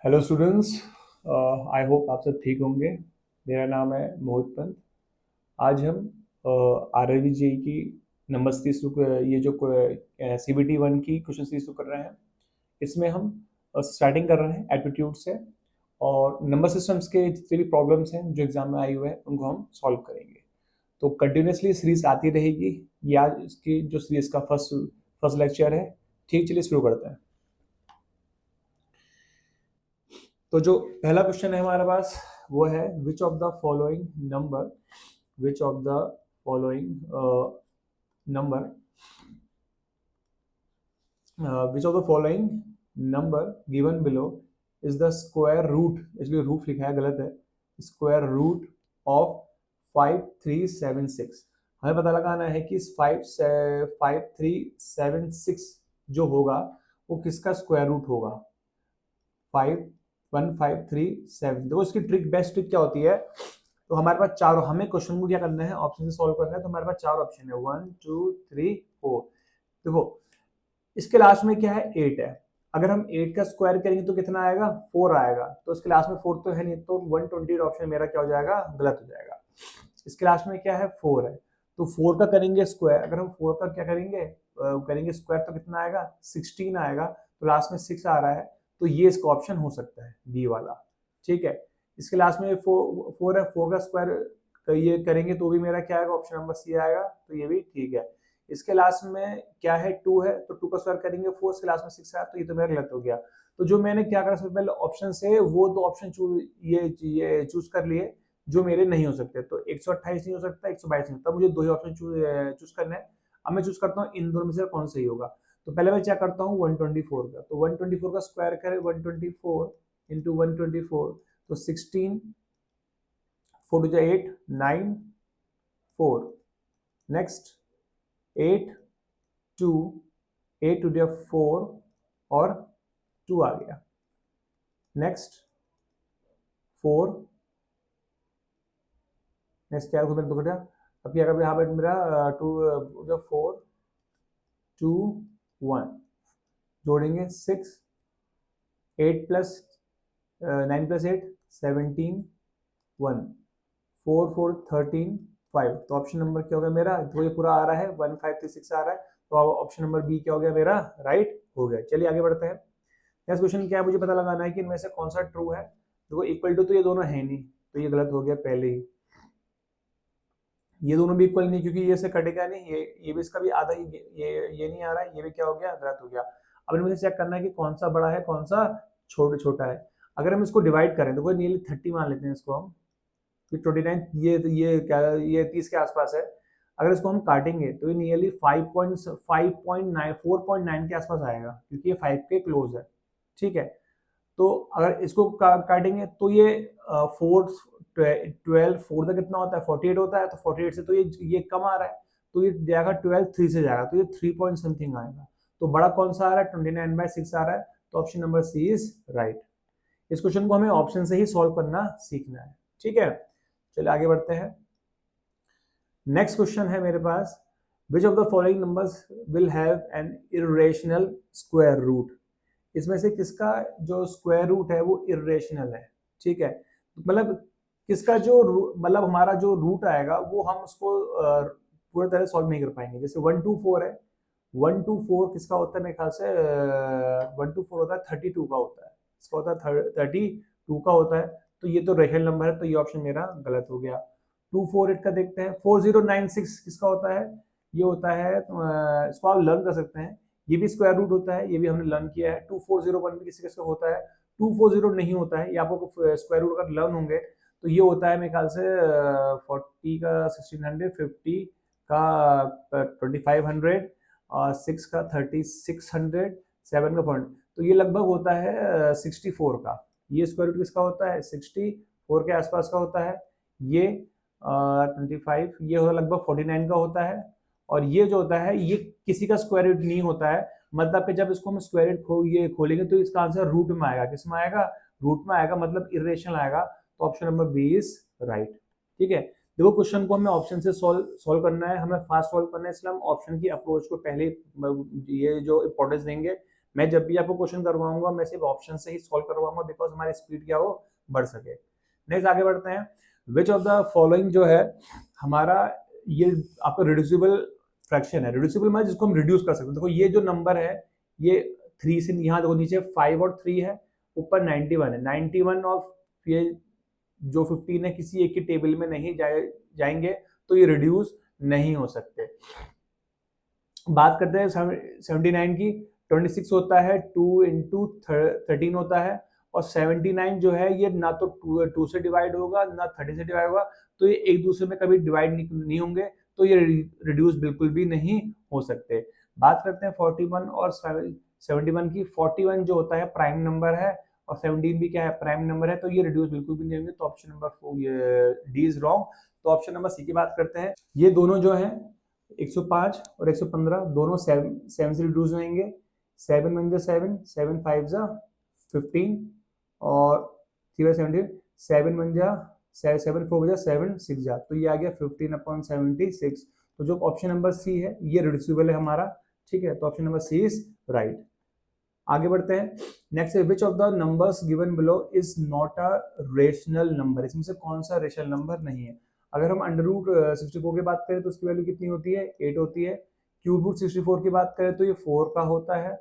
Hello students, I hope आप सब ठीक होंगे। मेरा नाम है मोहित पंत। आज हम आरआरबी जेई की नंबर सीरीज ये जो सीबीटी वन की क्वेश्चन सीरीज कर रहे हैं। इसमें हम स्टार्टिंग कर रहे हैं एप्टीट्यूड से, और नंबर सिस्टम्स के जितने भी प्रॉब्लम्स हैं जो एग्जाम में आई हुए हैं उनको हम सॉल्व करेंगे। तो कंटिन्यूसली सीरीज आती रहेगी। ये आज इसकी जो सीरीज का फर्स्ट लेक्चर है। ठीक, चलिए शुरू करते हैं। तो जो पहला क्वेश्चन है हमारे पास वो है which of the following number which of the following number which of the following number given below is the square root, इसलिए रूट लिखा है गलत है, स्क्वायर रूट ऑफ 5376। हमें पता लगाना है कि 5376 जो होगा वो किसका स्क्वायर रूट होगा। 51537। देखो इसकी ट्रिक, बेस्ट ट्रिक क्या होती है। तो हमारे पास चार, हमें क्वेश्चन को क्या करना है, ऑप्शन से सॉल्व करना है। तो हमारे पास चार ऑप्शन है, 1 2 3 4। देखो इसके लास्ट में क्या है, 8 है। अगर हम 8 का स्क्वायर करेंगे तो कितना आएगा, 4 आएगा। तो इसके लास्ट में 4 तो है नहीं, तो 128 ऑप्शन मेरा क्या हो जाएगा, गलत हो जाएगा। इसके लास्ट में क्या है, 4 है। तो 4 का करेंगे स्क्वायर, अगर हम 4 का क्या करेंगे करेंगे स्क्वायर तो कितना आएगा, 16 आएगा। तो लास्ट में 6 आ रहा है, तो ये इसका ऑप्शन हो सकता है बी वाला। ठीक है। इसके लास्ट में 4 है, 4 का स्क्वायर ये करेंगे तो भी मेरा क्या आएगा, ऑप्शन नंबर सी आएगा। तो ये भी ठीक है। इसके लास्ट में क्या है, 2 है, तो 2 का स्क्वायर करेंगे 4, इसके लास्ट में 6 आया, तो ये तो मेरा गलत हो गया। तो जो मैंने क्या करा, सबसे पहले ऑप्शन से वो दो ऑप्शन ये चूज कर लिए जो मेरे नहीं हो सकते। तो 128 नहीं हो सकता, 122 नहीं होता, मुझे दो ही ऑप्शन चूज करना है। अब मैं चूज करता हूँ इन दोनों में से कौन सही होगा। तो पहले मैं चेक करता हूँ 124 का। तो 124 का स्क्वायर करें, 124 इंटू 124, तो 16, 4 टू 8, 9, 4। नेक्स्ट 8, 2, 8 टू 4 और 2 आ गया। नेक्स्ट 4, नेक्स्ट क्या मेरा 2 घटा। अब क्या करें, यहाँ पे मेरा 2 जो 4 2 1 जोड़ेंगे 6, 8 प्लस 9 प्लस 8 17 1, 4 4 13 5। तो ऑप्शन नंबर क्या होगा मेरा, तो ये पूरा आ रहा है 1536 आ रहा है। तो अब ऑप्शन नंबर बी क्या हो गया मेरा, राइट हो गया। चलिए आगे बढ़ते हैं। नेक्स्ट क्वेश्चन क्या है, मुझे पता लगाना है कि इनमें से कौन सा ट्रू है। देखो इक्वल टू तो ये दोनों है नहीं, तो ये गलत हो गया पहले ही। ये दोनों भी इक्वल नहीं, क्योंकि ये से कटेगा नहीं, ये भी इसका भी आधा ही, ये नहीं आ रहा है, ये भी क्या हो गया, गलत हो गया। अब इनमें से चेक करना है कि कौन सा बड़ा है कौन सा छोटा है। अगर हम इसको डिवाइड करें तो नियरली 30 मान लेते हैं इसको हम, कि 29 ये क्या, ये 30 के आसपास है। अगर इसको हम काटेंगे तो ये नियरली 5.9 4.9 के आसपास आएगा, क्योंकि ये 5 के क्लोज है। ठीक है। तो अगर इसको काटेंगे तो ये 4 12 4 तक कितना होता है, 48 होता है। तो 48 से तो ये कम आ रहा है, तो ये जाएगा 12 3 से जाएगा, तो ये 3 पॉइंट समथिंग आएगा। तो बड़ा कौन सा आ रहा है, 29/6 आ रहा है। तो option number C is right. इस क्वेश्चन को हमें ऑप्शन से ही सॉल्व करना सीखना है। ठीक है, चलिए आगे बढ़ते हैं। नेक्स्ट क्वेश्चन है मेरे पास, which of the following numbers will have an irrational square root. इसमें से किसका जो स्क्वायर रूट है वो इरेशनल है। ठीक है, मतलब किसका जो मतलब हमारा जो रूट आएगा वो हम उसको पूरी तरह सॉल्व नहीं कर पाएंगे। जैसे 124 है, 124 किसका होता है, मेरे ख्याल से 124 होता है 32 का होता है, इसका होता है 32 का होता है। तो ये तो रेशनल नंबर है, तो ये ऑप्शन मेरा गलत हो गया। 248 का देखते हैं, 4096 किसका होता है, ये होता है इसको आप लर्न कर सकते हैं, ये भी स्क्वायर रूट होता है, ये भी हमने लर्न किया है। 2401 भी किसी किसका होता है, 240 नहीं होता है, ये आपको स्क्वायर रूट अगर लर्न होंगे तो ये होता है मेरे ख्याल से 40 का 1600, 50 का 2500 और 6 का 3600, 7 का पॉइंट, तो ये लगभग होता है 64 का। ये स्क्वायर रूट किसका होता है, 64 के आसपास का होता है। ये 25, ये होता लगभग 49 का होता है। और ये जो होता है ये किसी का स्क्वायर रूट नहीं होता है, मतलब कि जब इसको हम स्क्वायर रूट ये खोलेंगे तो इसका आंसर रूट में आएगा। किस में आएगा, रूट में आएगा, मतलब इरेशनल आएगा। तो option number B is right. ठीक है, देखो क्वेश्चन को हमें ऑप्शन से सॉल्व करना है, हमें फास्ट सॉल्व करना है, इसलिए हम ऑप्शन की अप्रोच को पहले ये जो इंपॉर्टेंस देंगे। मैं जब भी आपको क्वेश्चन करवाऊंगा मैं सिर्फ ऑप्शन से ही सॉल्व करवाऊंगा, बिकॉज हमारी स्पीड क्या हो, बढ़ सके। नेक्स्ट आगे बढ़ते हैं। विच ऑफ द फॉलोइंग जो है हमारा, ये आपका रिड्यूसिबल फ्रैक्शन है। रिड्यूसिबल मतलब जिसको हम रिड्यूस कर सकते हैं। देखो ये जो नंबर है ये 3 से, यहाँ देखो नीचे 5 और 3 है, ऊपर 91 है। 91 ऑफ ये जो 15 है किसी एक की टेबल में नहीं जाएंगे, तो ये रिड्यूस नहीं हो सकते। बात करते हैं 79 की। 26 होता है, 2 इंटू 13 होता है, और 79 जो है ये ना तो 2 से डिवाइड होगा ना 30 से डिवाइड होगा, तो ये एक दूसरे में कभी डिवाइड नहीं होंगे, तो ये रिड्यूस बिल्कुल भी नहीं हो सकते। बात करते हैं 41 और 71 की। 41 जो होता है प्राइम नंबर है, और 17 भी क्या है, प्राइम नंबर है, तो ये रिड्यूस बिल्कुल भी नहीं होंगे। तो option number D is wrong. तो ऑप्शन नंबर सी की बात करते हैं। ये दोनों जो है 105 और 115 दोनों 7 से रिड्यूस होंगे। 7 वन जा 7, 7 5 जा 15, और 3 बाई 17, 7 वन जा 7 4 जा 7 6 जा, तो ये आ गया 15/76। तो जो ऑप्शन नंबर सी है ये रिड्यूसिबल है हमारा, ठीक है। तो option number C is right. आगे बढ़ते हैं। नेक्स्ट है which of the numbers given below is not a rational number. इसमें से कौन सा रेशनल नंबर नहीं है। अगर हम अंडर रूट 64 की बात करें तो उसकी वैल्यू कितनी होती है, 8 होती है। क्यूब रूट 64 की बात करें तो ये 4 का होता है।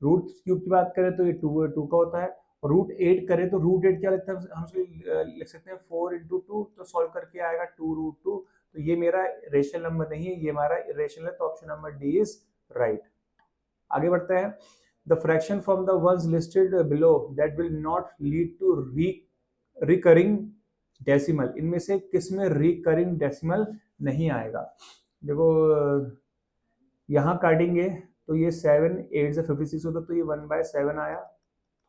रूट क्यूब की बात करें तो ये 2 का होता है। और रूट 8 करें तो रूट 8 क्या लिखते हैं हम, लिख सकते हैं 4 इंटू 2, तो सॉल्व करके आएगा 2√2। तो ये मेरा रेशनल नंबर नहीं है, ये हमारा इरेशनल है। तो option number D is right. आगे बढ़ते हैं। The fraction from the ones listed below that will not lead to recurring decimal. इनमें से किस में रिकरिंग डेसिमल नहीं आएगा। देखो यहाँ काटेंगे तो ये 7 8 से 56 होता, तो ये 1/7 आया,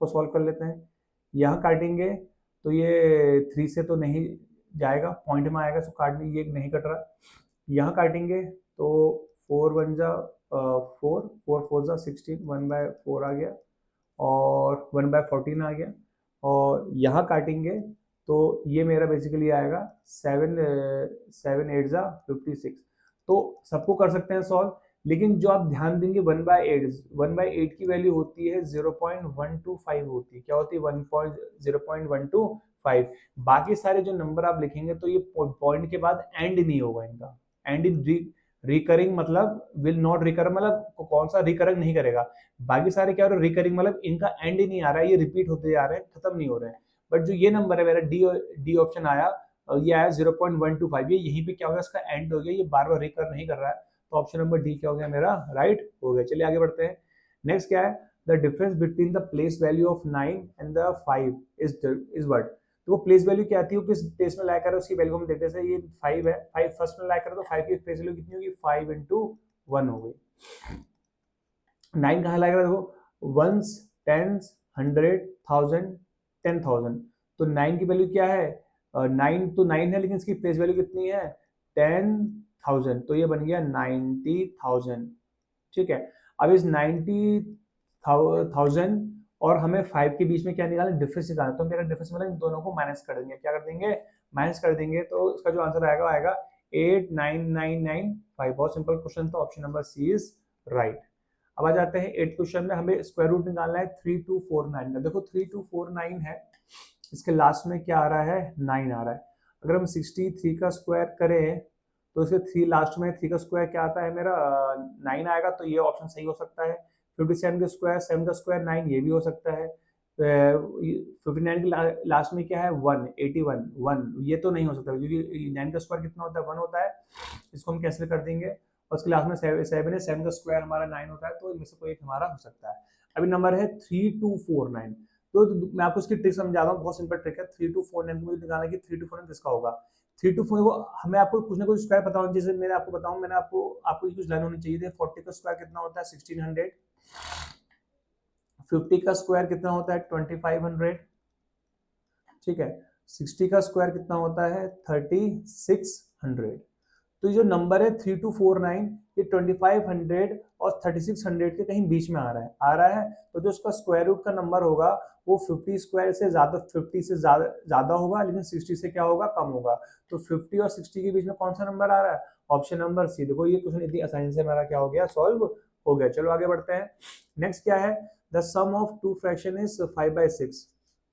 तो सॉल्व कर लेते हैं। यहाँ काटेंगे तो ये 3 से तो नहीं जाएगा, पॉइंट में आएगा, तो काटने ये नहीं कट रहा। यहाँ काटेंगे तो 4 1 जा 4, 4 4 जा 16, 1/4 आ गया, और 1/14 आ गया। और यहाँ काटेंगे तो ये मेरा बेसिकली आएगा 7 7 8 जा 56। तो सबको कर सकते हैं सॉल्व, लेकिन जो आप ध्यान देंगे 1/8 की वैल्यू होती है 0.125 होती है। क्या होती है, 0.125। बाकी सारे जो नंबर आप लिखेंगे तो ये पॉइंट के बाद एंड नहीं होगा इनका। एंड इन रिकरिंग मतलब विल नॉट रिकर, मतलब कौन सा रिकरिंग नहीं करेगा। बाकी सारे क्या हो रहे हैं, रिकरिंग मतलब इनका एंड ही नहीं आ रहा है, ये रिपीट होते जा रहे हैं, खत्म नहीं हो रहे हैं। बट जो ये नंबर है मेरा डी ऑप्शन आया, ये आया 0.125, ये यहीं पे क्या हो गया, इसका एंड हो गया, ये बार बार रिकर नहीं कर रहा है। तो ऑप्शन नंबर डी क्या हो गया मेरा, राइट हो गया। चलिए आगे बढ़ते हैं। नेक्स्ट क्या है, the difference between the place value of 9 and the 5 is what. तो वो प्लेस वैल्यू क्या आती है, किस प्लेस में लाया कर उसकी वैल्यू हम देखते हैं। ये 5 है, 5 फर्स्ट में लाया कर, तो 5 की प्लेस वैल्यू कितनी होगी, 5 इंटू 1 हो गई। 9 कहाँ लाया कर, देखो वंस, टेंस, 100, 1000, 10,000। तो 9 की वैल्यू क्या है, 9 तो 9 है, लेकिन इसकी प्लेस वैल्यू कितनी है, 10,000, तो ये बन गया 90,000। ठीक है। अब इस 90,000 और हमें 5 के बीच में क्या निकालना, डिफरेंस निकालना। तो हम क्या डिफरेंस मतलब इन दोनों को माइनस कर देंगे। क्या कर देंगे, माइनस कर देंगे, तो इसका जो आंसर आएगा आएगा 89995। बहुत सिंपल क्वेश्चन था, option number C is right. अब आ जाते हैं 8th क्वेश्चन में, हमें स्क्वायर रूट निकालना है 3249 का। देखो 3249 है, इसके लास्ट में क्या आ रहा है, 9 आ रहा है। अगर हम 63 का स्क्वायर करें तो इसके 3 लास्ट में 3 का स्क्वायर क्या आता है मेरा, 9 आएगा, तो ये ऑप्शन सही हो सकता है। 57 का स्क्वायर 7 का स्क्वायर 9, ये भी हो सकता है। 59 के लास्ट में क्या है, 1 81 1, ये तो नहीं हो सकता, क्योंकि 9 का स्क्वायर कितना होता है, 1 होता है। इसको हम कैंसिल कर देंगे, और उसके लास्ट में 7 है, 7 का स्क्वायर हमारा 9 होता है, तो इनमें से कोई एक हमारा हो सकता है। अभी नंबर है 3249। तो मैं आपको उसकी ट्रिक समझा रहा हूँ, बहुत सिंपल ट्रिक है। 3249 को मुझे निकालना कि 3249 किसका होगा। 3 to 4 को हमें आपको कुछ ना कुछ स्क्वायर पता होना, जैसे मैंने आपको बताऊं, मैंने आपको कुछ लाइन होनी चाहिए थी। 40 का स्क्वायर कितना होता है, 1600। 50 का स्क्वायर कितना होता है, 2500। ठीक है। 60 का स्क्वायर कितना होता है, 3600। तो ये जो नंबर है 3249, ये 2500 और 3600 के कहीं बीच में आ रहा है। तो जो उसका स्क्वायर रूट का नंबर होगा वो 50 स्क्वायर से ज्यादा, 50 से ज्यादा होगा, लेकिन 60 से क्या होगा, कम होगा। तो 50 और 60 के बीच में कौन सा नंबर आ रहा है, ऑप्शन नंबर सी। देखो ये क्वेश्चन इतनी आसानी से हमारा क्या हो गया, सॉल्व हो गया। चलो आगे बढ़ते हैं। नेक्स्ट क्या है, the sum of two fraction is 5/6,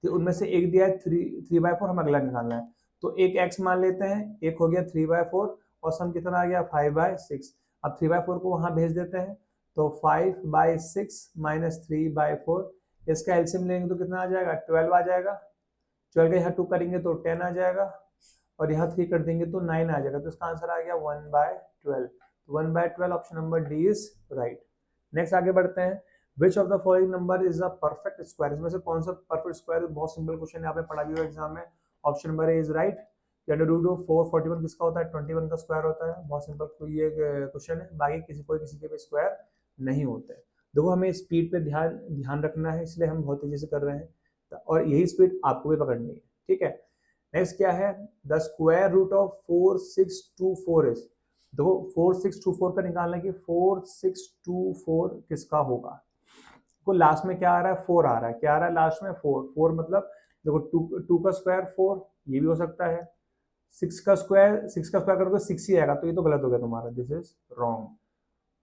तो उनमें से एक दिया है 3/4, हम अगला निकालना है। तो एक x मान लेते हैं, एक हो गया 3/4 और सम कितना आ गया 5/6। अब 3/4 को वहां भेज देते हैं, तो 5/6 माइनस 3/4, इसका एलसीएम लेंगे तो कितना आ जाएगा 12 आ जाएगा। 12 का यहाँ 2 करेंगे तो 10 आ जाएगा और यहाँ 3 कर देंगे तो 9 आ जाएगा। तो इसका आंसर आ गया 1/12। 1/12 option number D is right. Next आगे बढ़ते हैं। Which of the following number is a perfect square, इसमें से कौन सा परफेक्ट स्क्वायर, बहुत सिंपल क्वेश्चन यहाँ पे पढ़ा भी हुआ एग्जाम में। Option number A is right. Under root of 441 किसका होता है 21 का स्क्वायर होता है। बहुत सिंपल ये क्वेश्चन है, बाकी किसी के भी स्क्वायर नहीं होते। देखो हमें स्पीड पे ध्यान रखना है, इसलिए हम बहुत तेजी से कर रहे हैं और यही स्पीड आपको भी पकड़नी है, ठीक है। नेक्स्ट क्या है, the square root of 4624 is, देखो 4624 का निकालना है कि 4624 किसका होगा। को लास्ट में क्या आ रहा है 4 आ रहा है, क्या आ रहा है लास्ट में 4 मतलब देखो 2 का स्क्वायर 4, ये भी हो सकता है। 6 का स्क्वायर करोगे 6 ही आएगा, तो ये तो गलत हो गया तुम्हारा, दिस इज रॉन्ग।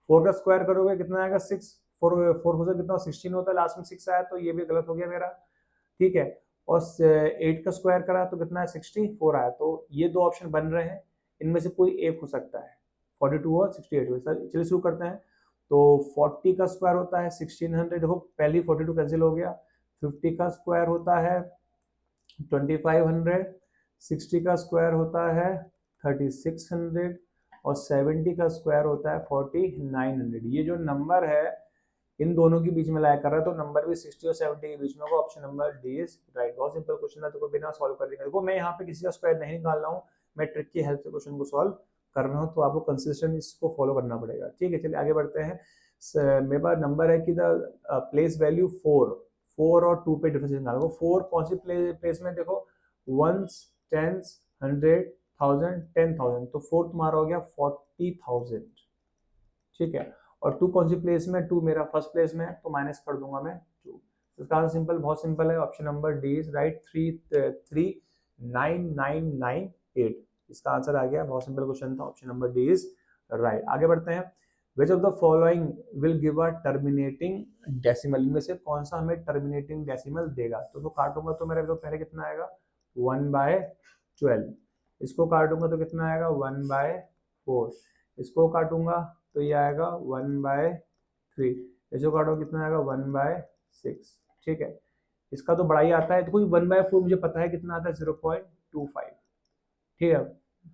4 का स्क्वायर करोगे कितना आएगा 6, 4 हो जाए कितना 16 होता है, लास्ट में 6 आया तो ये भी गलत हो गया मेरा, ठीक है। और 8 का स्क्वायर करा तो कितना है 64 आया, तो ये दो ऑप्शन बन रहे हैं, इनमें से कोई एक हो सकता है 42 और 68। चलिए शुरू करते हैं। तो 40 का स्क्वायर होता है 1600, देखो पहली 42 कैंसिल हो गया। 50 का स्क्वायर होता है 2500, 60 का स्क्वायर होता है 3600 और 70 का स्क्वायर होता है 4900। ये जो नंबर है इन दोनों के बीच में लाया कर रहा है, तो नंबर भी 60 और 70 के बीच में होगा। Option number D is right. बहुत सिंपल क्वेश्चन है, तो बिना सॉल्व कर देंगे। देखो मैं यहाँ पे किसी का स्क्वायर नहीं निकाल रहा हूँ, मैं ट्रिक की हेल्प से क्वेश्चन को सॉल्व कर रहा हूँ, तो आपको कंसिस्टेंट इसको फॉलो करना पड़ेगा, ठीक है। चलिए आगे बढ़ते हैं। मेरे पास नंबर है कि द प्लेस वैल्यू 4 और 2 पे डिफरेंस निकालो। 4 कौन सी प्लेस में, देखो 1s 10s 100 1000 10,000, तो 4 तुम्हारा हो गया 40,000, ठीक है। और 2 कौन सी प्लेस में, 2 मेरा फर्स्ट प्लेस में है, तो माइनस कर दूंगा मैं 2। इसका आंसर सिंपल, बहुत सिंपल है, option number D is right. 33998, इसका आंसर आ गया। बहुत सिंपल क्वेश्चन था, option number D is right. आगे बढ़ते हैं। Which of the following will give a terminating decimal, इनमें से कौन सा हमें टर्मिनेटिंग डेसिमल देगा। तो काटूंगा तो मेरा तो पहले कितना आएगा 1/12, इसको काटूंगा तो कितना आएगा 1/4, इसको काटूंगा तो ये आएगा 1/3, इसको काटो कितना आएगा 1/6, ठीक है। इसका तो बड़ा ही आता है, तो कोई 1/4 मुझे पता है कितना आता है 0.25, ठीक है।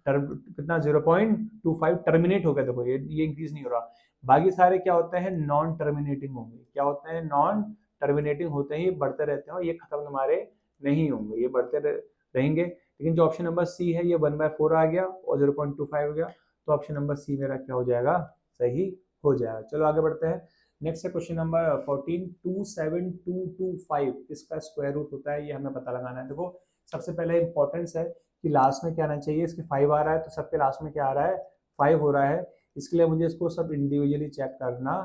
कितना 0.25 टर्मिनेट हो गया, देखो ये इंक्रीज नहीं हो रहा। बाकी सारे क्या होते हैं नॉन टर्मिनेटिंग होंगे, क्या होते हैं नॉन टर्मिनेटिंग होते हैं, ये बढ़ते रहते हैं और ये खत्म हमारे नहीं होंगे, ये बढ़ते रहेंगे। लेकिन जो ऑप्शन नंबर सी है ये 1/4 आ गया और 0.25 हो गया, तो ऑप्शन नंबर सी मेरा क्या हो जाएगा सही हो जाएगा। चलो आगे बढ़ते हैं। नेक्स्ट है क्वेश्चन नंबर 14। 27225 इसका स्क्वायर रूट होता है, ये हमें पता लगाना है। देखो सबसे पहले इंपॉर्टेंस है कि लास्ट में क्या आना चाहिए, इसके 5 आ रहा है तो सबके लास्ट में क्या आ रहा है 5 हो रहा है, इसके लिए मुझे इसको सब इंडिविजुअली चेक करना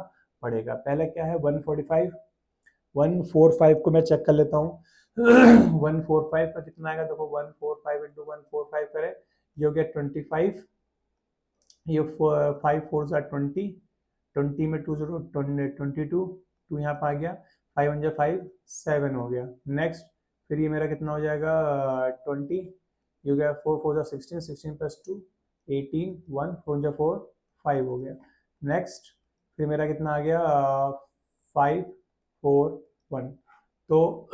पड़ेगा। पहले क्या है 145, 145 को मैं चेक कर लेता हूँ। 145 का कितना आएगा, देखो 145 इंटू 145 करें, ये हो गया 25, ये 5 4 20, 20 में 2 0 22, 2 यहाँ पर आ गया, 5 1 5 7 हो गया। नेक्स्ट फिर ये मेरा कितना हो जाएगा 20, ये हो गया 4 4 16, 16 प्लस 2 18, 1 4 4 5 हो गया। नेक्स्ट फिर मेरा कितना आ गया 5 4 1, तो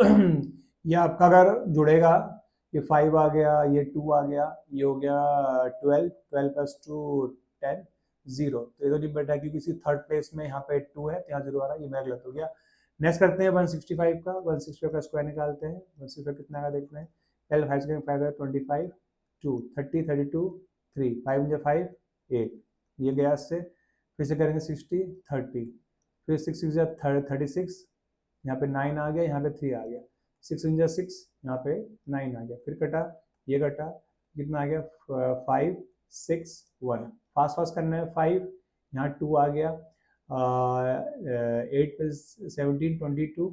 ये आपका अगर जुड़ेगा, ये 5 आ गया, ये 2 आ गया, ये हो गया 12, 12 प्लस 2 10 0, तो ये तो नहीं बैठा क्योंकि इसी थर्ड प्लेस में यहाँ पे 2 है, यहाँ 0 आ रहा है, ये मेरा गलत हो गया। नेक्स्ट करते हैं 165 का, 165 का स्क्वायर निकालते हैं। 165 कितना का देखते हैं, पहले 5 से 5 25 2 30 32 3 5 5 8, ये गया इससे। फिर से करेंगे 60 30, फिर 6 6 36, यहाँ पे 9 आ गया, यहाँ पे 3 आ गया, 6 6 यहाँ पे 9 आ गया, फिर कटा, ये कटा, कितना आ गया 5 6 1, फास्ट फास्ट करना है। 5 यहाँ 2 आ गया, 8 प्लस 17 22,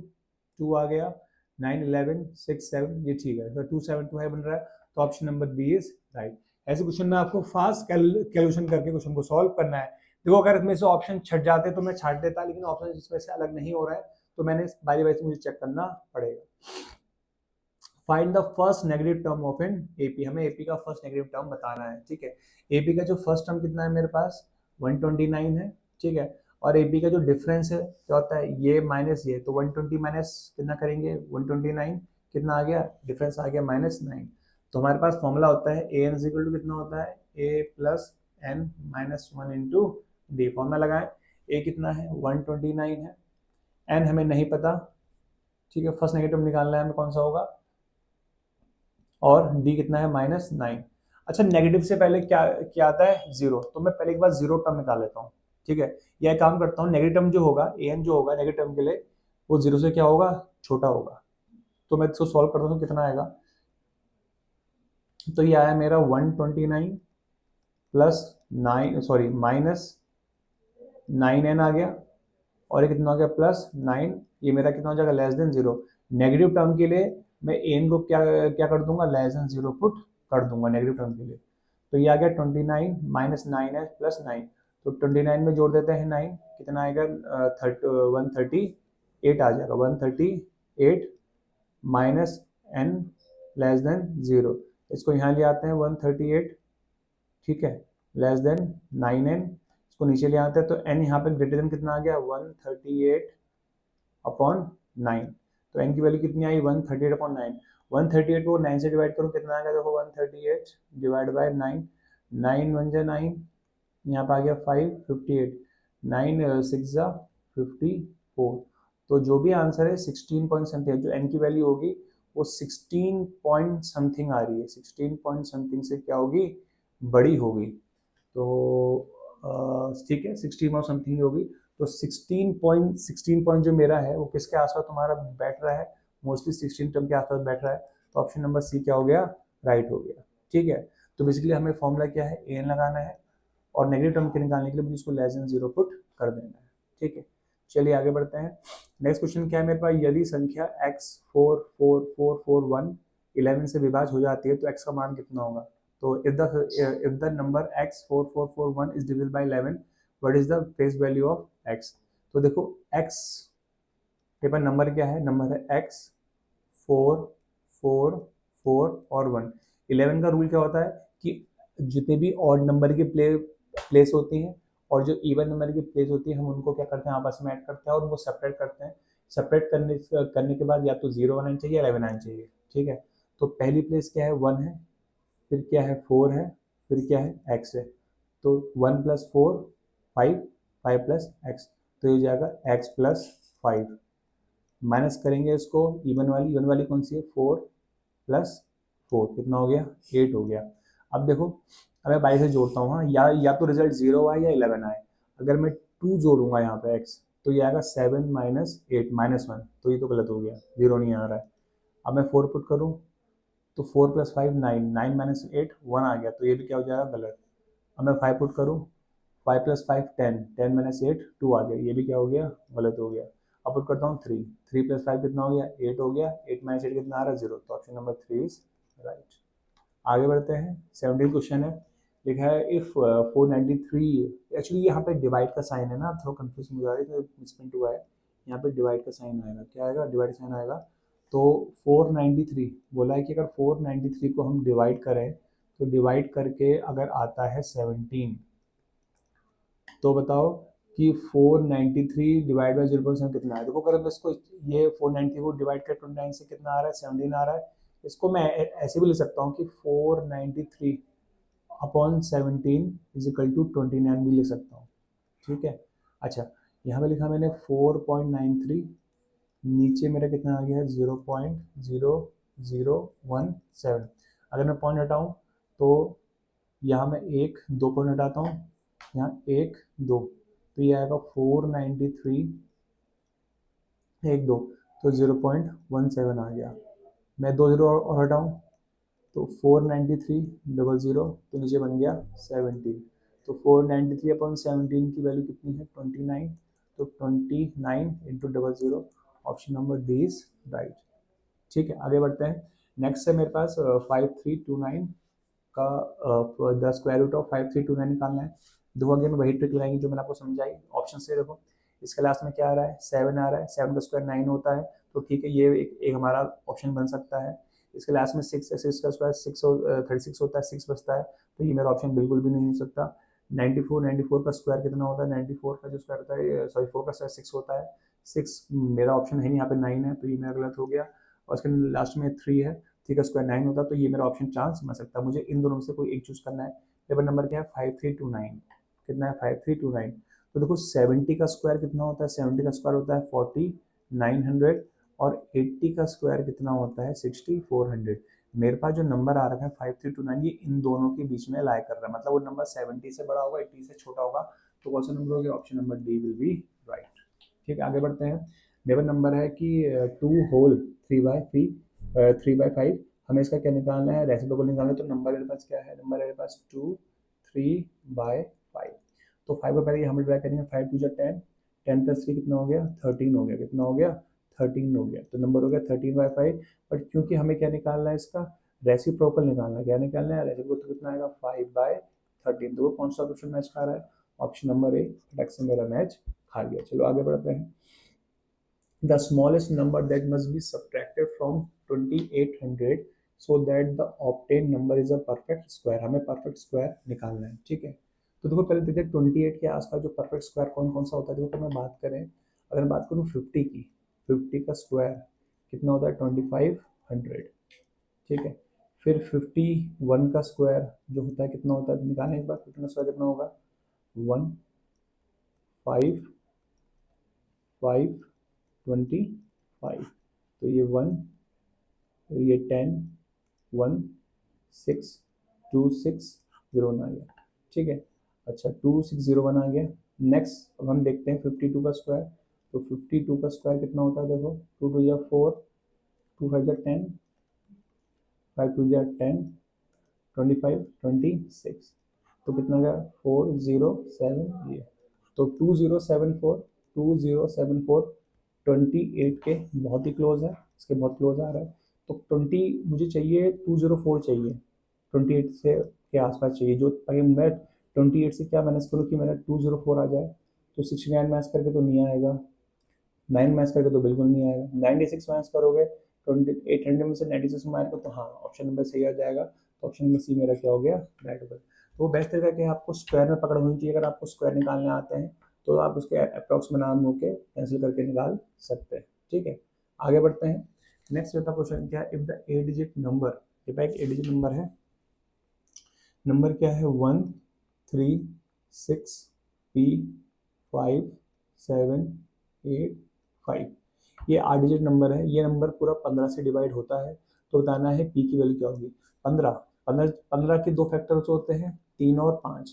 2 आ गया, 9 11 6 7, ये ठीक है, तो 272 है बन रहा है, तो option number B is right. ऐसे क्वेश्चन में आपको फास्ट कैलकुलेशन करके क्वेश्चन को सॉल्व करना है। देखो अगर इसमें से ऑप्शन छट जाते तो मैं छाट देता, लेकिन ऑप्शन इसमें से अलग नहीं हो रहा है, तो मैंने बारी बारी से मुझे चेक करना पड़ेगा। Find the first negative term of an AP, हमें एपी का फर्स्ट नेगेटिव टर्म बताना है, ठीक है। एपी का जो फर्स्ट टर्म कितना है मेरे पास 129 है, ठीक है। और एपी का जो डिफरेंस है क्या होता है, ये माइनस ये, तो 120 माइनस कितना करेंगे 129, कितना आ गया डिफरेंस आ गया -9। तो हमारे पास फॉर्मूला होता है ए एन इक्वल टू कितना होता है A plus N minus 1 into D. Formula लगाएं, ए कितना है 129 है, एन हमें नहीं पता, ठीक है। फर्स्ट नेगेटिव निकालना है हमें, कौन सा होगा, और डी कितना है -9। अच्छा, नेगेटिव से पहले क्या क्या आता है जीरो, तो मैं पहले एक बार जीरो टर्म निकाल लेता हूँ, ठीक है। यह काम करता हूँ, नेगेटिव टर्म जो होगा ए एन जो होगा नेगेटिव टर्म के लिए वो जीरो से क्या होगा छोटा होगा। तो मैं इसको सॉल्व करता हूँ, कितना आएगा, तो ये आया मेरा 129 प्लस 9 सॉरी -9n आ गया, और ये कितना हो गया +9। ये मेरा कितना हो जाएगा less than zero. Negative term के लिए मैं एन को क्या क्या कर दूंगा लेस देन जीरो पुट कर दूंगा नेगेटिव टर्म के लिए। तो ये आ गया 29 माइनस 9 है प्लस 9, तो 29 में जोड़ देते हैं 9, कितना आएगा 138 आ जाएगा, 138 minus n less than zero. इसको यहाँ ले आते हैं 138, ठीक है, लेस देन 9n, इसको नीचे ले आते हैं तो n यहाँ पे ग्रेटर देन कितना आ गया 138 अपॉन 9। तो n की वैल्यू कितनी आई 138 अपॉन 9। 138 को 9 से डिवाइड करो कितना आएगा, देखो 138 डिवाइड बाय 9, 9 1 जा 9, यहाँ पे आ गया 5 58, 9 6 जा 54। तो जो भी आंसर है 16 पॉइंट समथिंग, जो n की वैल्यू होगी वो 16 पॉइंट समथिंग आ रही है, 16 पॉइंट समथिंग से क्या होगी बड़ी होगी। तो ठीक है 16 और समथिंग होगी, तो 16 पॉइंट जो मेरा है वो किसके आसपास तुम्हारा बैठ रहा है, मोस्टली 16 टर्म के आसपास बैठ रहा है। तो ऑप्शन नंबर सी क्या हो गया राइट हो गया, ठीक है। तो बेसिकली हमें फॉर्मूला क्या है एन लगाना है, और नेगेटिव टर्म के निकालने के लिए मुझे इसको लेस देन जीरो पुट कर देना है, ठीक है। चलिए आगे बढ़ते हैं। नेक्स्ट क्वेश्चन क्या है मेरे पास, यदि संख्या x 4 4 4 4 1 11 से विभाज्य हो जाती है तो x का मान कितना होगा। तो if the number x 4 4 4 1 is divisible by 11, what is the face value of x। तो देखो x के पास नंबर क्या है, नंबर है x 4 4 4 और 1। 11 का रूल क्या होता है कि जितने भी ऑड नंबर की प्लेस होती हैं और जो इवन नंबर की प्लेस होती है हम उनको क्या करते हैं आपस में ऐड करते हैं और उनको सेपरेट करते हैं। सेपरेट करने के बाद या तो 0 आना चाहिए या 11 आना चाहिए, ठीक है। तो पहली प्लेस क्या है 1 है, फिर क्या है 4 है, फिर क्या है x है। तो 1 प्लस 4 5, 5 प्लस x, तो ये हो जाएगा x प्लस 5। माइनस करेंगे इसको, इवन वाली कौन सी है 4 प्लस 4, कितना हो गया 8 हो गया। अब देखो अब मैं 22 से जोड़ता हूँ, हाँ या तो रिजल्ट 0 आए या 11 आए। अगर मैं 2 जोड़ूंगा यहाँ पे x, तो ये आएगा 7 माइनस 8 माइनस 1, तो ये तो गलत हो गया, 0 नहीं आ रहा है। अब मैं 4 पुट करूँ तो 4 प्लस 5 9, 9 माइनस 8 1 आ गया, तो ये भी क्या हो जाएगा गलत। अब मैं 5 पुट करूँ, 5 प्लस 5 10, 10 माइनस 8 2 आ गया, ये भी क्या हो गया गलत हो गया। अब पुट करता हूँ 3, 3 प्लस 5 कितना हो गया 8 हो गया, 8 माइनस 8 कितना आ रहा है 0, तो ऑप्शन नंबर 3 इज राइट। आगे बढ़ते हैं, 17 क्वेश्चन है, लिखा है इफ 493, एक्चुअली यहाँ पे डिवाइड का साइन है ना, थोड़ा कंफ्यूज हो जा रही है, मिसप्रिंट हुआ है। यहाँ पे डिवाइड का साइन आएगा, क्या आएगा डिवाइड साइन आएगा। तो 493 बोला है कि अगर 493 को हम डिवाइड करें तो डिवाइड करके अगर आता है 17, तो बताओ कि 493 डिवाइड बाई 0.7 कितना है। देखो अगर इसको ये 493 को डिवाइड कर 29 से कितना आ रहा है 17 आ रहा है। इसको मैं ऐसे भी लिख सकता हूँ कि 493 अपॉन 17 इज इक्वल टू 29 भी लिख सकता हूँ, ठीक है। अच्छा यहाँ पे लिखा मैंने 4.93, नीचे मेरा कितना आ गया है 0.0017। अगर मैं पॉइंट हटाऊँ तो यहाँ मैं 1 2 पॉइंट हटाता हूँ, यहाँ 1 2, तो ये आएगा 493 1 2, तो 0.17 आ गया। मैं 2 0 और हटाऊँ तो 493 00, तो नीचे बन गया 17। तो 493 अपॉन 17 की वैल्यू कितनी है 29, तो 29 into 00, option number D is right, ठीक है। आगे बढ़ते हैं, नेक्स्ट है मेरे पास 5329 का द स्क्वायर रूट ऑफ 5329 निकालना है। देखो अगेन वही ट्रिक लगाएंगे जो मैंने आपको समझाई। ऑप्शन से देखो इसके लास्ट में क्या आ रहा है, 7 आ रहा है, 7 का स्क्वायर 9 होता है, तो ठीक है ये एक हमारा ऑप्शन बन सकता है। इसके लास्ट में 6 है, 6 का स्क्वायर 36 होता है, 6 बचता है, तो ये मेरा ऑप्शन बिल्कुल भी नहीं हो सकता। 94 का स्क्वायर कितना होता है, 94 का जो स्क्वायर होता है, सॉरी 4 का स्क्वायर 6 होता है, 6 मेरा ऑप्शन है नहीं, यहाँ पे 9 है, तो ये मेरा गलत हो गया। और इसके लास्ट में 3 है, 3 का स्क्वायर 9 होता है, तो ये मेरा ऑप्शन चांस बन सकता है। मुझे इन दोनों में से कोई एक चूज करना है। पेपर नंबर क्या है, 5329, कितना है 5329। तो देखो 70 का स्क्वायर कितना होता है, 70 का स्क्वायर होता है 4900, और 80 का स्क्वायर कितना होता है 6400। मेरे पास जो नंबर आ रखा है 5329, ये इन दोनों के बीच में लाई कर रहा है, मतलब वो नंबर 70 से बड़ा होगा, 80 से छोटा होगा, तो कौन सा नंबर हो गया, option number D will be right. ठीक है, आगे बढ़ते हैं। मेरा नंबर है कि 2 होल 3/5, हमें इसका क्या निकालना है, रेसिप्रोकल निकालना है। तो नंबर मेरे पास क्या है, नंबर मेरे पास 2 3/5। तो 5 को पहले हम मल्टीप्लाई करेंगे, 5 2 10, 10 प्लस 3 कितना हो गया, 13 हो गया, कितना हो गया 13 हो गया, तो नंबर हो गया 13/5। बट क्योंकि हमें क्या निकालना है, इसका रेसिप्रोकल निकालना है, क्या निकालना है रेसिप्रोकल, तो कितना आएगा 5/13। तो कौन सा ऑप्शन मैच खा रहा है, ऑप्शन नंबर ए फटक से मेरा मैच खा गया। चलो आगे बढ़ते हैं। The smallest number that must be subtracted from 2800 so that the obtained number is a perfect square, हमें परफेक्ट स्क्वायर निकालना है। ठीक है, तो देखो पहले देखते हैं 28 के आसपास जो परफेक्ट स्क्वायर कौन कौन सा होता है। देखो तो मैं बात करें, अगर मैं बात करूँ 50 की, 50 का स्क्वायर कितना होता है 2500। ठीक है, फिर 51 का स्क्वायर जो होता है कितना होता है, निकालने के बाद 51 का स्क्वायर कितना होगा 1 5 5 25, तो ये 1, ये 10 1 6 2 6 0 1 आ गया। ठीक है, अच्छा 2 6 0 1 आ गया। नेक्स्ट अब हम देखते हैं 52 का स्क्वायर, तो 52 का स्क्वायर कितना होता है, देखो 2 2 4 2 5 10 5 2 10 25 26, तो कितना गया 407, ये तो 2074 28 के बहुत ही क्लोज है, इसके बहुत क्लोज आ रहा है। तो 20 मुझे चाहिए, 204 चाहिए, 28 से के आसपास चाहिए, जो ताकि मैं 28 से क्या मैनेज करूँ कि मेरा 204 आ जाए। तो 69 मैच करके तो नहीं आएगा, 9 मैच करके तो बिल्कुल नहीं आएगा, 96 मैच करोगे 800 में से 96 में आएगा, तो हाँ ऑप्शन नंबर सही आ जाएगा। तो ऑप्शन नंबर सी मेरा क्या हो गया राइट होगा। तो बेस्ट तरीका क्या है, आपको स्क्वायर में पकड़ होनी चाहिए। अगर आपको स्क्वायर निकालने आते हैं तो आप उसके अप्रॉक्स बना के कैंसिल करके निकाल सकते हैं। ठीक है, आगे बढ़ते हैं। नेक्स्ट मेरा क्वेश्चन क्या है, इफ द 8 डिजिट नंबर, ये एक 8 डिजिट नंबर है, नंबर क्या है 1 3 6 P 5 7 8 5, ये 8 डिजिट नंबर है। ये नंबर पूरा 15 से डिवाइड होता है, तो बताना है पी की वैल्यू क्या होगी। 15 15 15 के दो फैक्टर्स होते हैं 3 और 5,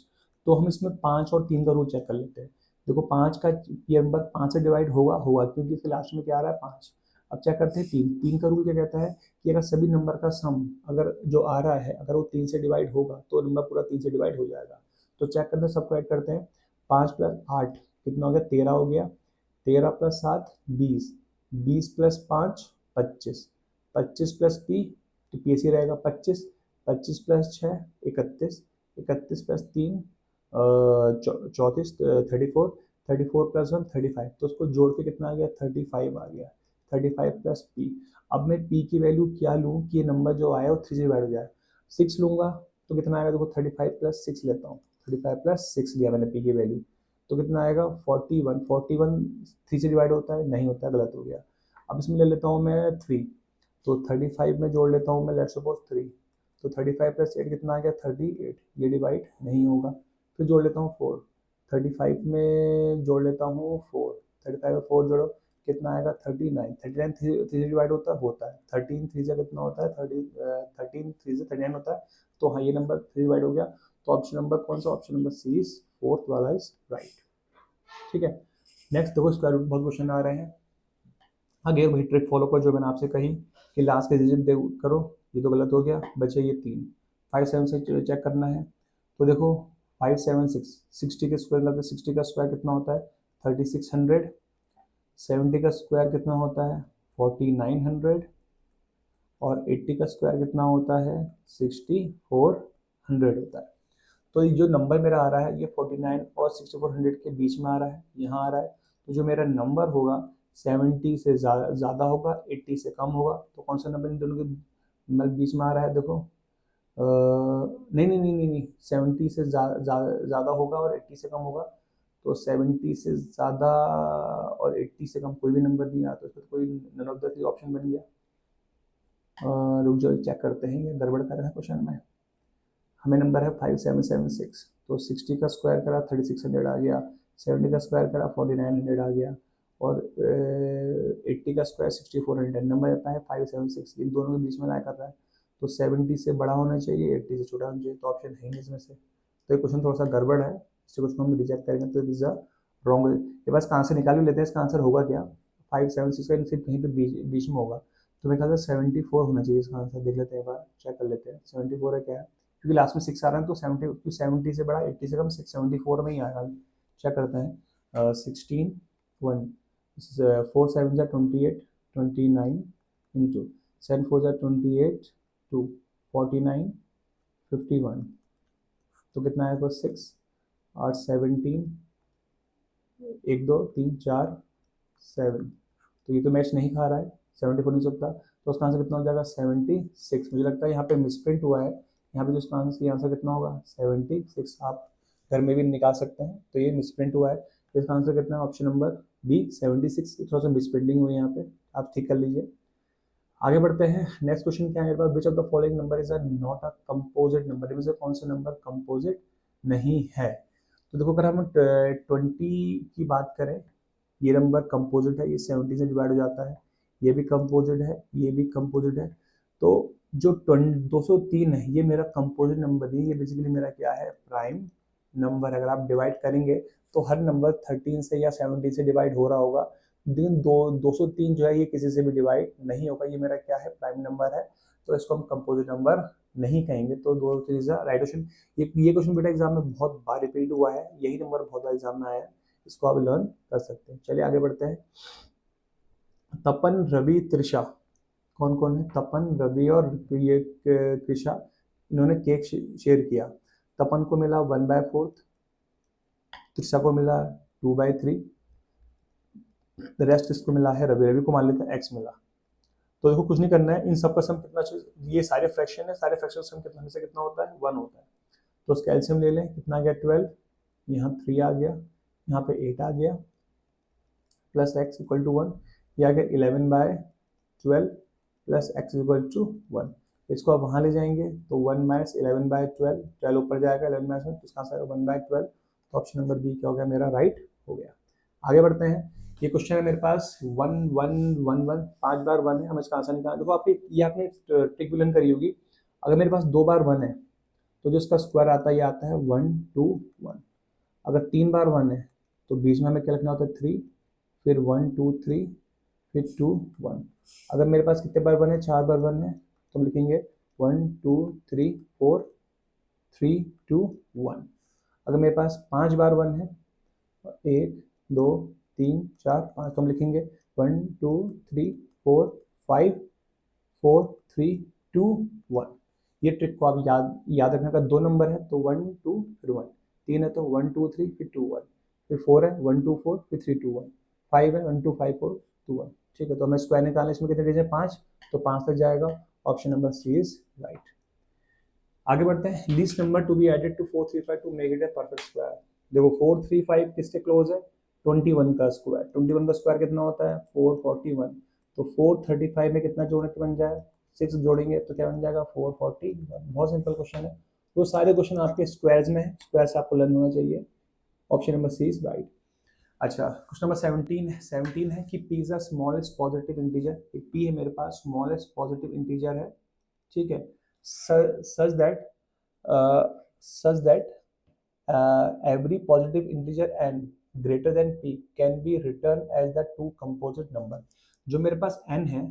तो हम इसमें 5 और 3 का रूल चेक कर लेते हैं। देखो 5 का ये नंबर 5 से डिवाइड होगा होगा क्योंकि इसके लास्ट में क्या आ रहा है 5। अब चेक करते हैं 3, 3 का रूल क्या कहता है कि अगर सभी नंबर का सम अगर जो आ रहा है अगर वो 3 से डिवाइड होगा तो नंबर पूरा 3 से डिवाइड हो जाएगा। तो चेक करते हैं, सबको ऐड करते हैं, 5 प्लस 8 कितना हो गया 13 हो गया, 13 प्लस 7 20, 20 प्लस 5 25, 25 प्लस पी, तो पी ऐसे रहेगा 25, 25 प्लस 6 31, 31 प्लस 3 34, 34, 34 प्लस 1 35, तो उसको जोड़ के कितना आ गया 35 आ गया, 35 प्लस पी। अब मैं पी की वैल्यू क्या लूँ कि ये नंबर जो आया वो 3 से डिवाइड हो जाए, 6 लूँगा तो कितना आएगा, देखो 35 प्लस 6 लेता हूँ, 35 प्लस 6 लिया मैंने पी की वैल्यू, तो कितना आएगा 41, 41 3 से डिवाइड होता है, नहीं होता है, गलत हो गया। अब इसमें ले लेता हूँ मैं 3, तो 35 में जोड़ लेता हूँ मैं, लेट्स सपोज 3, तो 35 प्लस 8 कितना आ गया 38, ये डिवाइड नहीं होगा। फिर जोड़ लेता हूँ 4, 35 में जोड़ लेता हूँ 4, 35 में 4 जोड़ो कितना आएगा 39, 39 3 से डिवाइड होता है 13 3 से कितना होता है 13 3 से 39 होता है। तो हाँ ये नंबर 3 डिवाइड हो गया, तो ऑप्शन नंबर कौन सा, option number C is fourth वाला इज राइट। ठीक है, नेक्स्ट देखो स्क्वायर रूट बहुत क्वेश्चन आ रहे हैं। आगे वही ट्रिक फॉलो कर जो मैंने आपसे कही कि लास्ट के डिजिट करो, ये तो गलत हो गया, बचे ये 3, 5 7 से चेक करना है। तो देखो 5 7 6, 60 के स्क्वायर लगता है, 60 का स्क्वायर कितना होता है 3600, 70 का स्क्वायर कितना होता है 4900, और 80 का स्क्वायर कितना होता है 6400 होता है। तो ये जो नंबर मेरा आ रहा है ये 49 और 6400 के बीच में आ रहा है, यहाँ आ रहा है, तो जो मेरा नंबर होगा 70 से ज़्यादा होगा, 80 से कम होगा। तो कौन सा नंबर इन दोनों के मतलब बीच में आ रहा है? देखो नहीं नहीं नहीं नहीं नहीं, 70 से ज़्यादा होगा और 80 से कम होगा। तो 70 से ज़्यादा और 80 से कम कोई भी नंबर नहीं आता, तो कोई none of the three option बन गया। रुक जाओ चेक करते हैं, ये गड़बड़ कर रहा है क्वेश्चन में। हमें नंबर है 5776, तो 60 का स्क्वायर करा 3600 आ गया, 70 का स्क्वायर करा 4900 आ गया, और 80 का स्क्वायर 6400। नंबर आता है 576, इन दोनों के बीच में ला कर रहा है। तो 70 से बड़ा होना चाहिए, 80 से छोटा होना चाहिए, तो ऑप्शन है नहीं इसमें से। तो ये क्वेश्चन थोड़ा सा गड़बड़ है, इस क्वेश्चन हम रिजेक्ट करेंगे, तो दिस इज रॉन्ग। ये बस आंसर निकाल भी लेते हैं, इसका आंसर होगा क्या? 576 का सिर्फ कहीं पे बीच में होगा, तो मेरे ख्याल से 74 होना चाहिए इसका आंसर। देख लेते हैं, एक बार चेक कर लेते हैं 74 है क्या है, क्योंकि लास्ट में 6 आ रहा है, तो 70 से बड़ा 80 से कम 674 में ही आएगा। चेक करते हैं 16 1 4 7 जा 28 29 इंटू 7 4 जा 28 2 49 51, तो कितना आएगा 6 और 17 1 2 3 4 7, तो ये तो मैच नहीं खा रहा है, 74 नहीं सकता, तो उसका आंसर कितना हो जाएगा 76। मुझे लगता है यहाँ पे मिसप्रिंट हुआ है, यहाँ पे जो इसका आंसर कितना होगा 76। आप घर में भी निकाल सकते हैं, तो ये मिसप्रिंट हुआ है, तो इसका आंसर कितना है ऑप्शन नंबर बी 76। थोड़ा सा मिसप्रिंटिंग हुई है यहाँ पे, आप ठीक कर लीजिए। आगे बढ़ते हैं, नेक्स्ट क्वेश्चन क्या है मेरे पास, which of the following number is not a composite number, इनमें से कौन सा नंबर कंपोजिट नहीं है? तो देखो, अगर हम 20 की बात करें, ये नंबर कंपोजिट है, ये 70 से डिवाइड हो जाता है, ये भी कंपोजिट है, ये भी कंपोजिट है। तो जो 203 है, ये मेरा कंपोजिट नंबर नहीं है, ये बेसिकली मेरा क्या है, प्राइम नंबर। अगर आप डिवाइड करेंगे तो हर नंबर 13 से या 70 से डिवाइड हो रहा होगा, लेकिन 203 जो है ये किसी से भी डिवाइड नहीं होगा, ये मेरा क्या है, प्राइम नंबर है, तो इसको हम कंपोजिट नंबर नहीं कहेंगे। तो 203 इज राइट ऑप्शन। ये क्वेश्चन बेटा एग्जाम में बहुत बार रिपीट हुआ है, यही नंबर बहुत बार एग्जाम में आया है, इसको आप लर्न कर सकते हैं। चलिए आगे बढ़ते हैं। तपन, रवि, त्रिशा, कौन कौन है? तपन, रवि और ये त्रिशा, इन्होंने केक शेयर किया। तपन को मिला 1/4, त्रिशा को मिला 2/3, रेस्ट इसको मिला है रवि, रवि को मान लेते हैं x मिला। तो देखो कुछ नहीं करना है, इन सबका सम कितना, ये सारे फ्रैक्शन है, सारे फ्रैक्शन सम कितना में से कितना होता है 1 होता है, तो उसका एलसीएम ले लें, कितना आ गया 12, यहाँ 3 आ गया, यहाँ पे 8 आ गया, प्लस x इक्वल टू 1, ये आ गया 11/12 प्लस x इक्वल टू 1। इसको आप वहाँ ले जाएंगे तो 1 माइनस 11/12, 12 ऊपर जाएगा 11 माइनस 1, तो इसका आंसर 1/12। तो ऑप्शन नंबर बी क्या हो गया मेरा, राइट हो गया। आगे बढ़ते हैं, ये क्वेश्चन है मेरे पास 1 1 1 1, 5 बार 1 है, हम इसका आंसर निकालें। देखो आपकी ये आपने ट्रिक भी लर्न करी होगी, अगर मेरे पास 2 बार 1 है तो जो इसका स्क्वायर आता है ये आता है 1 2 1। अगर 3 बार 1 है तो बीच में हमें क्या लिखना होता है 3, फिर 1 2 3, फिर 2 1। अगर मेरे पास कितने बार 1 है, 4 बार 1 है, तो हम लिखेंगे 1 2 3 4 3 2 1। अगर मेरे पास 5 बार 1 है, 1 2 3 4 5, तो हम लिखेंगे 1 2 3 4 5 4 3 2 1। ये ट्रिक को आप याद रखना, अगर 2 नंबर है तो 1 2 फिर 1, 3 है तो 1 2 3 फिर 2 1, फिर 4 है 1 2 4 फिर 3 2 1, 5 है 1 2 5 4 2 1। ठीक है, तो हमें स्क्वायर निकालना है, इसमें कितने डिजिट 5, तो 5 तक जाएगा, option number C is right. आगे बढ़ते हैं, least number to be added to 435 to make it a perfect square. देखो 435 किसके क्लोज है, 21 का स्क्वायर, 21 का स्क्वायर कितना होता है 441, तो 435 में कितना जोड़ने के बन जाए, 6 जोड़ेंगे तो क्या बन जाएगा 441। बहुत सिंपल क्वेश्चन है, तो सारे क्वेश्चन आपके स्क्वायर्स में है, स्क्वायर से आपको लर्न होना चाहिए, option number C is right. अच्छा, क्वेश्चन नंबर 17 है कि P is the smallest positive integer. P है मेरे पास स्मॉलेस्ट पॉजिटिव इंटीजर है, ठीक है, such that every positive integer n greater than p can be written as the two composite number। जो मेरे पास n है,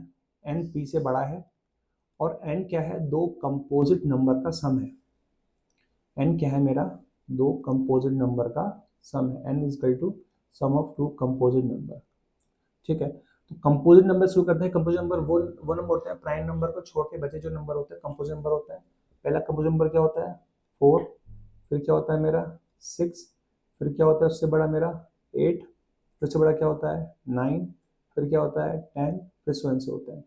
n p से बड़ा है, और n क्या है, दो कंपोजिट नंबर का सम है। n क्या है मेरा, दो कंपोजिट नंबर का सम है, n is equal to sum of two composite number. ठीक है, तो कंपोजिट नंबर शुरू करते हैं। कंपोजिट नंबर वो नंबर होते हैं, प्राइम नंबर को छोड़ के बचे जो नंबर होते हैं कंपोजिट नंबर होते हैं। पहला कंपोजिट नंबर क्या होता है 4, फिर क्या होता है मेरा 6, फिर क्या होता है उससे बड़ा मेरा 8, फिर से बड़ा क्या होता है 9, फिर क्या होता है 10, फिर 7 से होता है।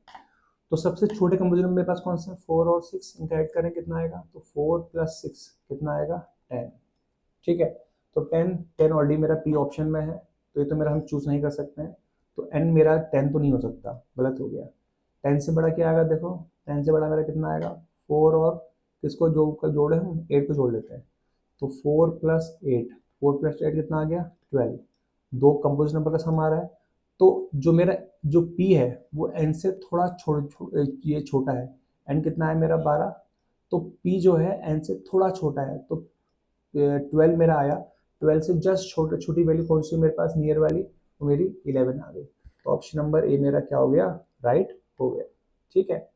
तो सबसे छोटे कंपोजिट नंबर मेरे पास कौन सा है 4 और 6, इनका ऐड करें कितना आएगा, तो 4 + 6 कितना आएगा 10। ठीक है, तो 10 10 ऑलरेडी मेरा पी ऑप्शन में है, तो ये तो मेरा हम चूज नहीं कर सकते हैं, तो एन मेरा 10 तो नहीं हो सकता, गलत हो गया। 10 से बड़ा क्या आएगा देखो, 10 से बड़ा मेरा कितना आएगा 4 और किसको जोड़े हम 8 को जोड़ लेते हैं, तो 4 + 8, 4 + 8 कितना आ गया 12। दो कंपोजिट नंबर का सम आ रहा है, तो जो मेरा जो पी है वो एन से थोड़ा ये छोटा है, एन कितना है मेरा 12, तो पी जो है एन से थोड़ा छोटा है, तो 12 मेरा आया, 12 से जस्ट छोटी वैल्यू कौन सी मेरे पास नियर वाली, तो मेरी 11 आ गई। तो ऑप्शन नंबर ए मेरा क्या हो गया, राइट हो गया। ठीक है,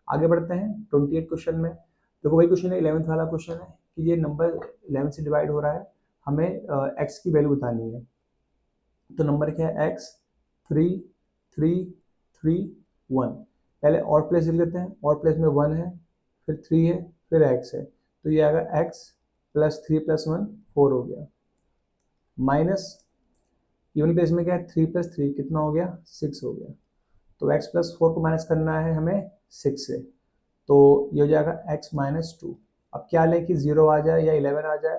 आगे बढ़ते हैं 28 क्वेश्चन में। देखो वही क्वेश्चन है, 11th वाला क्वेश्चन है कि ये नंबर 11 से डिवाइड हो रहा है, हमें एक्स की वैल्यू बतानी है। तो नंबर क्या है एक्स 3 3 3 1। पहले और प्लेस लिख लेते हैं, और प्लेस में 1 है, फिर 3 है, फिर एक्स है, तो ये आएगा एक्स +3 + 1 4 हो गया, माइनस इवन प्लेस में क्या है 3 + 3 कितना हो गया 6 हो गया। तो x + 4 को माइनस करना है हमें 6 से, तो ये हो जाएगा x-2। अब क्या लें कि 0 आ जाए या 11 आ जाए,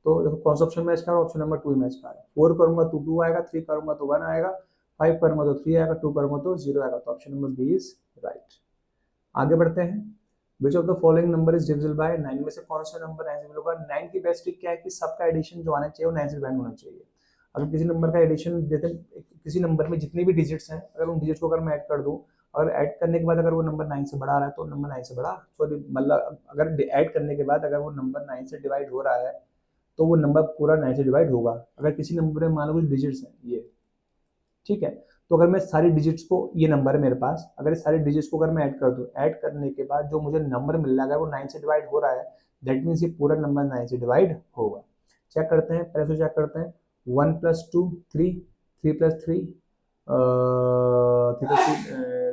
तो देखो कौन सा ऑप्शन मैच कर रहा है, ऑप्शन नंबर 2 मैच कर रहा है। 4 करूंगा तो 2 आएगा, 3 करूंगा तो 1 आएगा, 5 करूंगा तो 3 आएगा, 2 करूंगा तो 0 आएगा, तो option number B is right. आगे बढ़ते हैं, which of the following number is divisible by 9, में से कौन सा नंबर 9 से डिविजिबल होगा। 9 की बेस्ट ट्रिक क्या है कि सबका एडिशन जो आना चाहिए वो 9 से डिवाइड होना चाहिए। अगर किसी नंबर का एडिशन जैसे किसी नंबर में जितने भी डिजिट्स हैं, अगर उन डिजिट्स को अगर मैं ऐड कर दूं, अगर ऐड करने के बाद अगर वो नंबर 9 से बड़ा आ रहा है तो नंबर 9 से बड़ा, सॉरी मतलब अगर ऐड करने के बाद अगर वो नंबर 9 से डिवाइड हो रहा है तो वो नंबर पूरा 9 से डिवाइड होगा। अगर किसी नंबर में मान लो कुछ डिजिट्स हैं ये, ठीक है, तो अगर मैं सारी डिजिट्स को, ये नंबर है मेरे पास, अगर इस सारी डिजिट्स को अगर मैं ऐड कर दूं, ऐड करने के बाद जो मुझे नंबर मिल रहा है अगर वो 9 से डिवाइड हो रहा है, दैट मीन्स ये पूरा नंबर 9 से डिवाइड होगा। चेक करते हैं, पहले तो चेक करते हैं 1 + 2 3, 3 + 3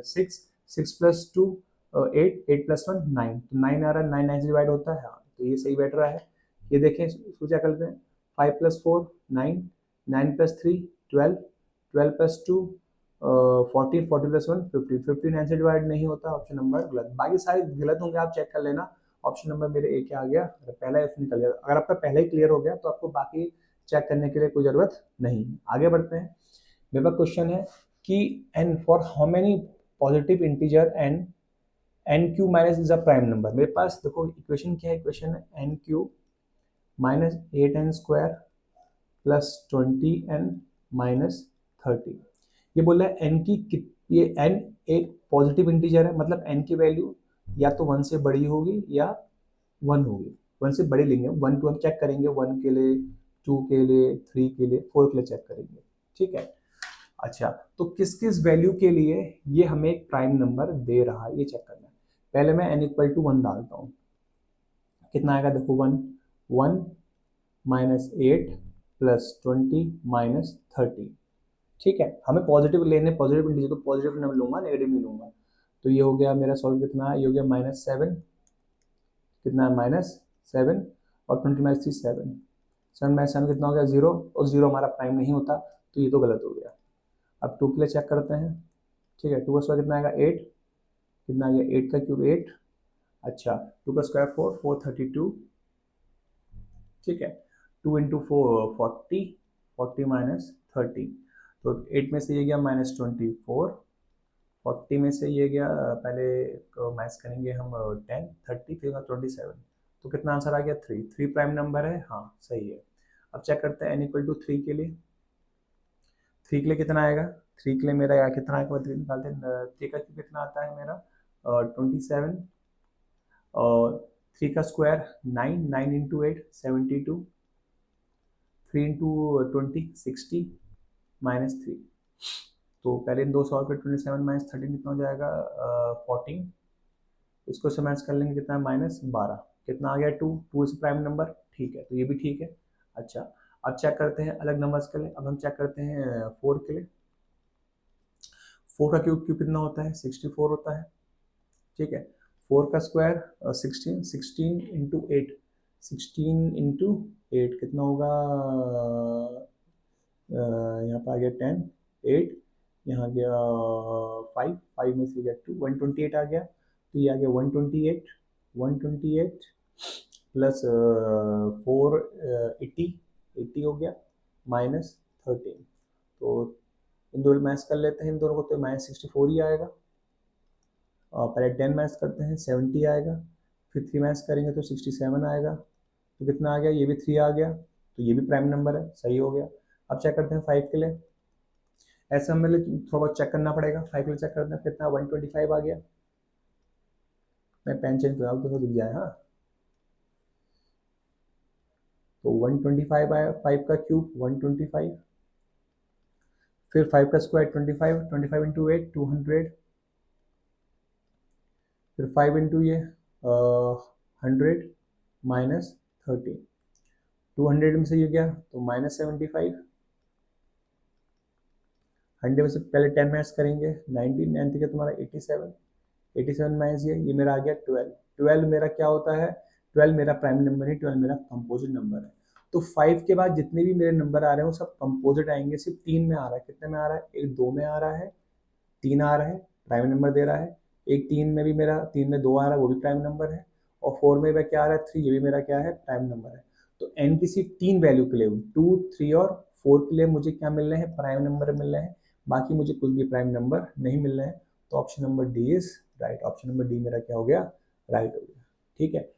6, 6 + 2 8, 8 + 1 9, तो 9 आ रहा है, 9 9 से डिवाइड होता है, हाँ तो ये सही बैठ रहा है। ये देखें इसको क्या करते हैं, 5 + 4 9, 9 + 3 12, 12 + 2 14, 40 + 1 15, 15 9 से डिवाइड नहीं होता, ऑप्शन नंबर गलत। बाकी सारे गलत होंगे, आप चेक कर लेना। ऑप्शन नंबर मेरे ए क्या आ गया, पहला एफ निकल गया। अगर आपका पहले ही क्लियर हो गया तो आपको बाकी चेक करने के लिए कोई जरूरत नहीं है। आगे बढ़ते हैं, मेरे पास क्वेश्चन है कि N for how many positive integer N, N Q minus is a prime number. मेरे पास देखो इक्वेशन क्या है, इक्वेशन है एन क्यू -8n² +20n -30। ये बोल रहा है एन की ये एन एक पॉजिटिव इंटीजर है, मतलब एन की वैल्यू या तो 1 से बड़ी होगी या 1 होगी, 1 से बड़ी लेंगे, 1 टू हम चेक करेंगे, 1 के लिए, 2 के लिए, 3 के लिए, 4 के लिए चेक करेंगे। ठीक है, अच्छा तो किस किस वैल्यू के लिए ये हमें एक प्राइम नंबर दे रहा है ये चेक करना है। पहले मैं n = 1 डालता हूँ, कितना आएगा देखो 1 1 -8 +20 -30। ठीक है, हमें पॉजिटिव लेने, पॉजिटिव इंटीजर तो पॉजिटिव नहीं लूंगा, नेगेटिव नहीं लूंगा, तो ये हो गया मेरा सॉल्व कितना है, ये हो गया -7, कितना है -7, और 20 - 3 7, 7 - 7 कितना हो गया 0, और 0 हमारा प्राइम नहीं होता, तो ये तो गलत हो गया। अब 2 के लिए चेक करते हैं, ठीक है, 2 का स्क्वायर कितना आएगा 8, कितना आ गया 8 का क्यूब 8, अच्छा 2 का स्क्वायर 4, 432, ठीक है, 2 × 4 40, 40 - 30, तो 8 में से ये गया -24, 40 में से ये गया, पहले माइनस करेंगे हम 10, 30 फिर 27, तो कितना आंसर आ गया 3, 3 प्राइम नंबर है, हाँ सही है। अब चेक करते हैं n = 3 के लिए, 3 के लिए कितना आएगा, 3 के लिए मेरा यार कितना आएगा, 3 निकालते हैं, 3 का कितना आता है मेरा 27, और 3 का स्क्वायर 9, 9 × 8 72, 3 × 20 60 -3, तो पहले इन दो सॉल्व पे 27 - 13 कितना हो जाएगा 14, इसको से माइनस कर लेंगे कितना है -12, कितना आ गया 2, 2 इज प्राइम नंबर, ठीक है, तो ये भी ठीक है। अच्छा अब चेक करते हैं अलग नंबर्स के लिए, अब हम चेक करते हैं 4 के लिए, 4 का क्यूब क्यूब कितना होता है 64 होता है, ठीक है, 4 का स्क्वायर 16, 16 × 8, 16 × 8 कितना होगा यहाँ पर आ गया 10, 8, यहाँ गया 5, 5 में से गया 2, 128 आ गया। तो ये आ गया 128, 128 प्लस 4, 80, 80 हो गया, माइनस 13। तो इन दोनों मैथ्स कर लेते हैं, इन दोनों को, तो माइनस 64 ही आएगा। और पहले 10 मैथ्स करते हैं, 70 आएगा। फिर 3 मैथ्स करेंगे तो 67 आएगा। तो कितना आ गया, ये भी 3 आ गया, तो ये भी प्राइम नंबर है, सही हो गया। अब चेक करते हैं 5 के लिए। ऐसे हमें थोड़ा बहुत चेक करना पड़ेगा। 5 के लिए चेक करते हैं, कितना 125 आ गया। मैं पेन चेंज कर तो दिख जाए। हाँ, तो 125 आया, 5 का क्यूब 125, फिर 5 का स्क्वायर 25, 25 इंटू 8 200, फिर 5 इंटू ये 100 माइनस 30, 200 में से ये गया तो माइनस 75, 100 में से पहले 10 माइनस करेंगे, 19, 90 का तुम्हारा 87, 87 माइनस ये मेरा आ गया 12, 12 मेरा क्या होता है, 12 मेरा प्राइम नंबर है, 12 मेरा कंपोजिट नंबर है। तो 5 के बाद जितने भी मेरे नंबर आ रहे हैं वो सब कंपोजिट आएंगे, सिर्फ 3 में आ रहा है। कितने में आ रहा है, एक 2 में आ रहा है, 3 आ रहा है, प्राइम नंबर दे रहा है। एक 3 में भी मेरा 3 में 2 आ रहा है, वो भी प्राइम नंबर है। और 4 में क्या आ रहा है, 3, ये भी मेरा क्या है, प्राइम नंबर है। तो एन की सिर्फ 3 वैल्यू के लिए, 2, 3 और 4 के लिए मुझे क्या मिल रहे हैं, प्राइम नंबर मिल रहे हैं। बाकी मुझे कुछ भी प्राइम नंबर नहीं मिल रहे हैं। तो option number D is right. Option number D मेरा क्या हो गया, राइट हो गया। ठीक है,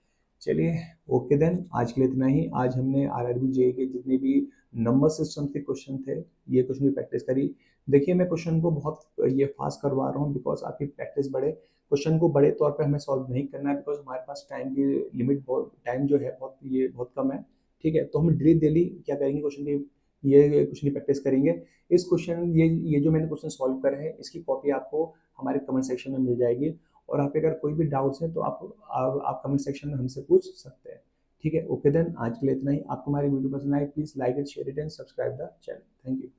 चलिए, ओके देन, आज के लिए इतना ही। आज हमने आरआरबी जे के जितने भी नंबर सिस्टम के क्वेश्चन थे, ये क्वेश्चन की प्रैक्टिस करी। देखिए, मैं क्वेश्चन को बहुत ये फास्ट करवा रहा हूँ बिकॉज आपकी प्रैक्टिस बढ़े। क्वेश्चन को बड़े तौर पे हमें सॉल्व नहीं करना है बिकॉज हमारे पास टाइम की लिमिट, बहुत टाइम जो है बहुत कम है। ठीक है, तो हम डेली डेली क्या करेंगे, क्वेश्चन की ये क्वेश्चन की प्रैक्टिस करेंगे। इस क्वेश्चन ये जो मैंने क्वेश्चन सॉल्व करे हैं, इसकी कॉपी आपको हमारे कमेंट सेक्शन में मिल जाएगी। और आप अगर कोई भी डाउट्स हैं तो आप कमेंट सेक्शन में हमसे पूछ सकते हैं। ठीक है, ओके देन, आज के लिए इतना ही। आपको हमारी वीडियो पसंद आए, please like it, share it and subscribe the channel. Thank you.